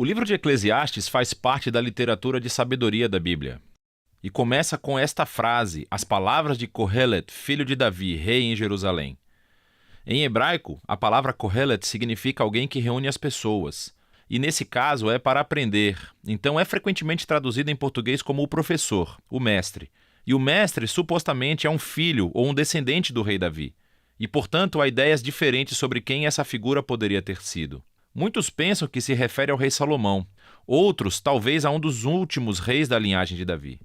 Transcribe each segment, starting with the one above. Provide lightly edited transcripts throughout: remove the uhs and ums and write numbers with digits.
O livro de Eclesiastes faz parte da literatura de sabedoria da Bíblia. E começa com esta frase, as palavras de Kohelet, filho de Davi, rei em Jerusalém. Em hebraico, a palavra Kohelet significa alguém que reúne as pessoas. E nesse caso é para aprender, então é frequentemente traduzido em português como o professor, o mestre. E o mestre supostamente é um filho ou um descendente do rei Davi. E portanto há ideias diferentes sobre quem essa figura poderia ter sido. Muitos pensam que se refere ao rei Salomão, outros talvez a um dos últimos reis da linhagem de Davi.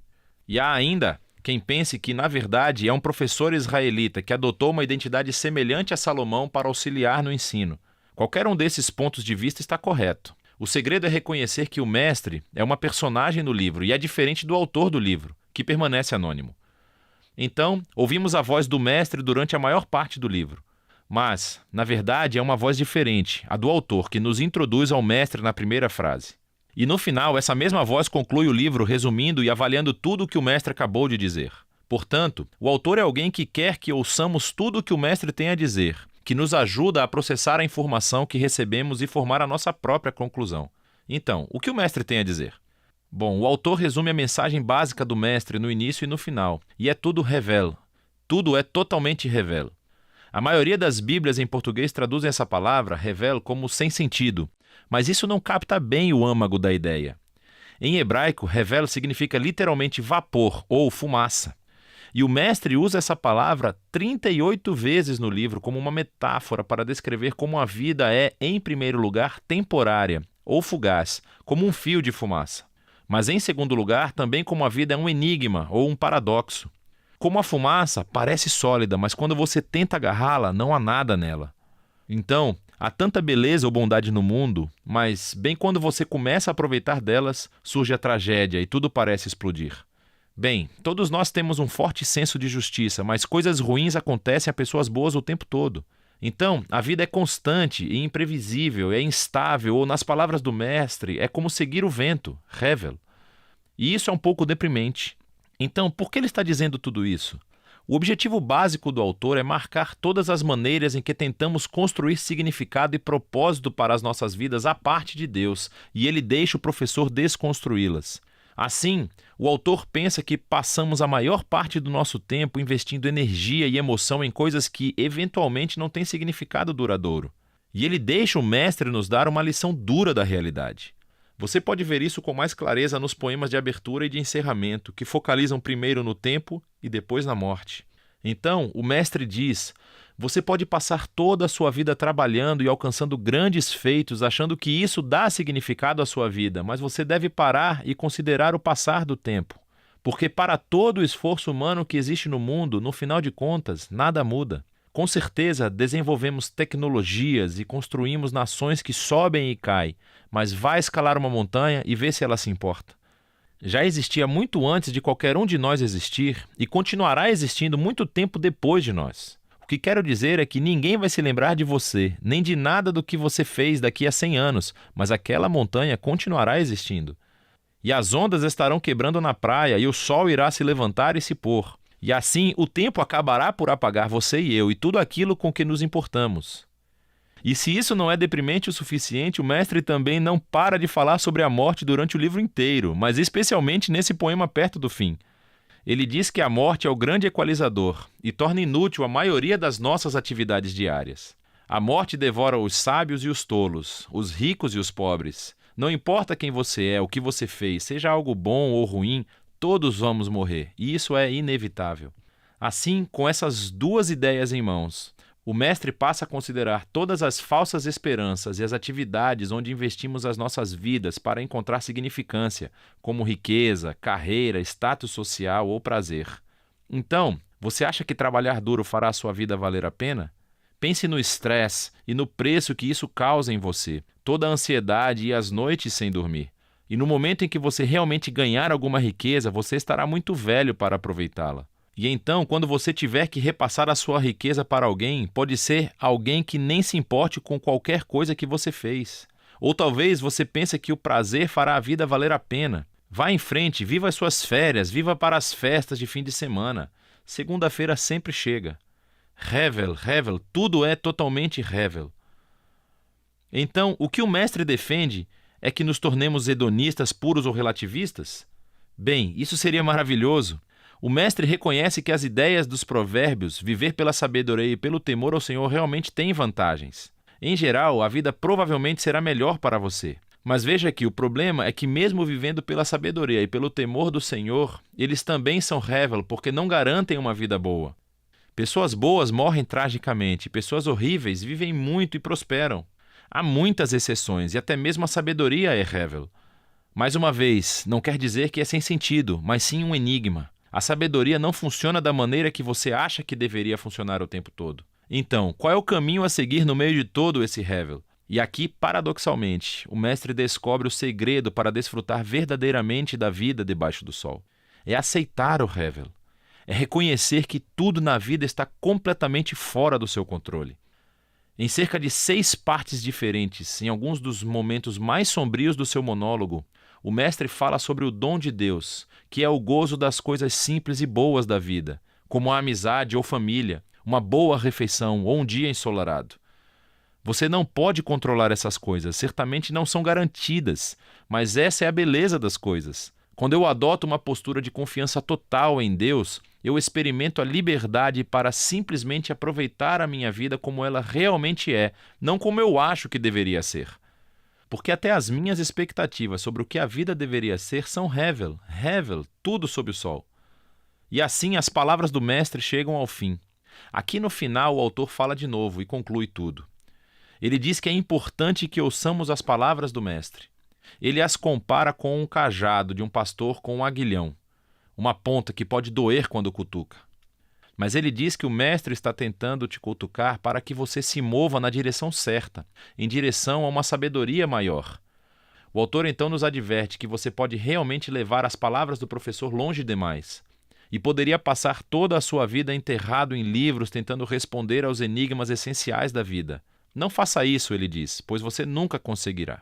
E há ainda quem pense que, na verdade, é um professor israelita que adotou uma identidade semelhante a Salomão para auxiliar no ensino. Qualquer um desses pontos de vista está correto. O segredo é reconhecer que o mestre é uma personagem no livro e é diferente do autor do livro, que permanece anônimo. Então, ouvimos a voz do mestre durante a maior parte do livro. Mas, na verdade, é uma voz diferente, a do autor, que nos introduz ao mestre na primeira frase. E no final, essa mesma voz conclui o livro resumindo e avaliando tudo o que o mestre acabou de dizer. Portanto, o autor é alguém que quer que ouçamos tudo o que o mestre tem a dizer, que nos ajuda a processar a informação que recebemos e formar a nossa própria conclusão. Então, o que o mestre tem a dizer? Bom, o autor resume a mensagem básica do mestre no início e no final, e é tudo revel. Tudo é totalmente revel. A maioria das Bíblias em português traduzem essa palavra, revel, como sem sentido, mas isso não capta bem o âmago da ideia. Em hebraico, revel significa literalmente vapor ou fumaça. E o mestre usa essa palavra 38 vezes no livro como uma metáfora para descrever como a vida é, em primeiro lugar, temporária ou fugaz, como um fio de fumaça. Mas, em segundo lugar, também como a vida é um enigma ou um paradoxo. Como a fumaça parece sólida, mas quando você tenta agarrá-la, não há nada nela. Então, há tanta beleza ou bondade no mundo, mas bem quando você começa a aproveitar delas, surge a tragédia e tudo parece explodir. Bem, todos nós temos um forte senso de justiça, mas coisas ruins acontecem a pessoas boas o tempo todo. Então, a vida é constante e imprevisível, é instável, ou nas palavras do mestre, é como seguir o vento, revel. E isso é um pouco deprimente. Então, por que ele está dizendo tudo isso? O objetivo básico do autor é marcar todas as maneiras em que tentamos construir significado e propósito para as nossas vidas à parte de Deus, e ele deixa o professor desconstruí-las. Assim, o autor pensa que passamos a maior parte do nosso tempo investindo energia e emoção em coisas que eventualmente não têm significado duradouro. E ele deixa o mestre nos dar uma lição dura da realidade. Você pode ver isso com mais clareza nos poemas de abertura e de encerramento, que focalizam primeiro no tempo e depois na morte. Então, o mestre diz: você pode passar toda a sua vida trabalhando e alcançando grandes feitos, achando que isso dá significado à sua vida, mas você deve parar e considerar o passar do tempo. Porque para todo o esforço humano que existe no mundo, no final de contas, nada muda. Com certeza, desenvolvemos tecnologias e construímos nações que sobem e caem, mas vai escalar uma montanha e vê se ela se importa. Já existia muito antes de qualquer um de nós existir e continuará existindo muito tempo depois de nós. O que quero dizer é que ninguém vai se lembrar de você, nem de nada do que você fez daqui a 100 anos, mas aquela montanha continuará existindo. E as ondas estarão quebrando na praia e o sol irá se levantar e se pôr. E assim o tempo acabará por apagar você e eu e tudo aquilo com que nos importamos. E se isso não é deprimente o suficiente, o mestre também não para de falar sobre a morte durante o livro inteiro, mas especialmente nesse poema perto do fim. Ele diz que a morte é o grande equalizador e torna inútil a maioria das nossas atividades diárias. A morte devora os sábios e os tolos, os ricos e os pobres. Não importa quem você é, o que você fez, seja algo bom ou ruim, todos vamos morrer, e isso é inevitável. Assim, com essas duas ideias em mãos, o mestre passa a considerar todas as falsas esperanças e as atividades onde investimos as nossas vidas para encontrar significância, como riqueza, carreira, status social ou prazer. Então, você acha que trabalhar duro fará a sua vida valer a pena? Pense no estresse e no preço que isso causa em você, toda a ansiedade e as noites sem dormir. E no momento em que você realmente ganhar alguma riqueza, você estará muito velho para aproveitá-la. E então, quando você tiver que repassar a sua riqueza para alguém, pode ser alguém que nem se importe com qualquer coisa que você fez. Ou talvez você pense que o prazer fará a vida valer a pena. Vá em frente, viva as suas férias, viva para as festas de fim de semana. Segunda-feira sempre chega. Revel, tudo é totalmente revel. Então, o que o mestre defende É que nos tornemos hedonistas puros ou relativistas? Bem, isso seria maravilhoso. O mestre reconhece que as ideias dos provérbios, viver pela sabedoria e pelo temor ao Senhor, realmente têm vantagens. Em geral, a vida provavelmente será melhor para você. Mas veja que o problema é que mesmo vivendo pela sabedoria e pelo temor do Senhor, eles também são hevel porque não garantem uma vida boa. Pessoas boas morrem tragicamente, pessoas horríveis vivem muito e prosperam. Há muitas exceções e até mesmo a sabedoria é hevel. Mais uma vez, não quer dizer que é sem sentido, mas sim um enigma. A sabedoria não funciona da maneira que você acha que deveria funcionar o tempo todo. Então, qual é o caminho a seguir no meio de todo esse hevel? E aqui, paradoxalmente, o mestre descobre o segredo para desfrutar verdadeiramente da vida debaixo do sol. É aceitar o hevel. É reconhecer que tudo na vida está completamente fora do seu controle. Em cerca de 6 partes diferentes, em alguns dos momentos mais sombrios do seu monólogo, o mestre fala sobre o dom de Deus, que é o gozo das coisas simples e boas da vida, como a amizade ou família, uma boa refeição ou um dia ensolarado. Você não pode controlar essas coisas, certamente não são garantidas, mas essa é a beleza das coisas. Quando eu adoto uma postura de confiança total em Deus, eu experimento a liberdade para simplesmente aproveitar a minha vida como ela realmente é, não como eu acho que deveria ser. Porque até as minhas expectativas sobre o que a vida deveria ser são hevel, tudo sob o sol. E assim as palavras do mestre chegam ao fim. Aqui no final o autor fala de novo e conclui tudo. Ele diz que é importante que ouçamos as palavras do mestre. Ele as compara com um cajado de um pastor com um aguilhão, uma ponta que pode doer quando cutuca. Mas ele diz que o mestre está tentando te cutucar para que você se mova na direção certa, em direção a uma sabedoria maior. O autor então nos adverte que você pode realmente levar as palavras do professor longe demais, e poderia passar toda a sua vida enterrado em livros tentando responder aos enigmas essenciais da vida. Não faça isso, ele diz, pois você nunca conseguirá.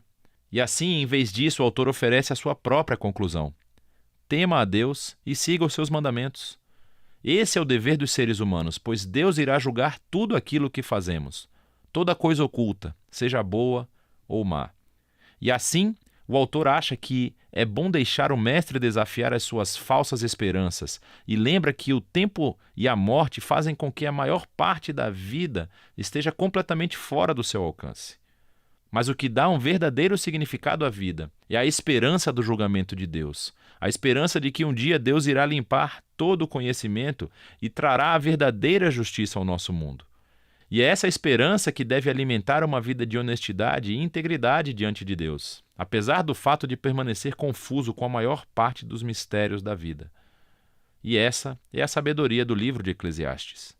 E assim, em vez disso, o autor oferece a sua própria conclusão. Tema a Deus e siga os seus mandamentos. Esse é o dever dos seres humanos, pois Deus irá julgar tudo aquilo que fazemos, toda coisa oculta, seja boa ou má. E assim, o autor acha que é bom deixar o mestre desafiar as suas falsas esperanças e lembra que o tempo e a morte fazem com que a maior parte da vida esteja completamente fora do seu alcance. Mas o que dá um verdadeiro significado à vida é a esperança do julgamento de Deus, a esperança de que um dia Deus irá limpar todo o conhecimento e trará a verdadeira justiça ao nosso mundo. E é essa esperança que deve alimentar uma vida de honestidade e integridade diante de Deus, apesar do fato de permanecer confuso com a maior parte dos mistérios da vida. E essa é a sabedoria do livro de Eclesiastes.